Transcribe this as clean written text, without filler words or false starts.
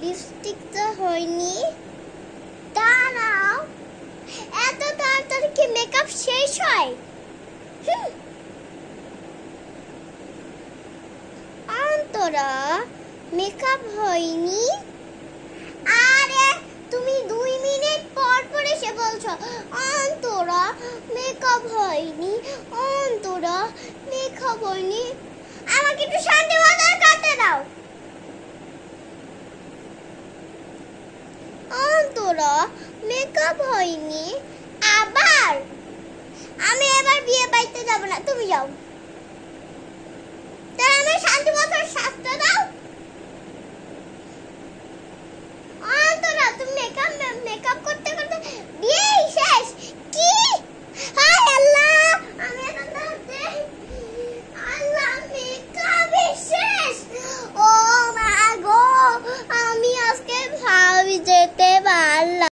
লিপস্টিকটা হয়নি, দাঁড়াও। এত তাড়াতাড়ি কি মেকআপ শেষ হয়? অন্তরা, মেকআপ হয়নি। আরে তুমি 2 মিনিট পর পর এসে বলছো অন্তরা মেকআপ হয়নি, অন্তরা মেকআপ হয়নি। আমাকে একটু শান্তি মতো কাটতে দাও। অন্তরা মেকআপ হয়নি আবার। আমি এবার বিয়ে বাড়িতে যাব না, তুমি যাও।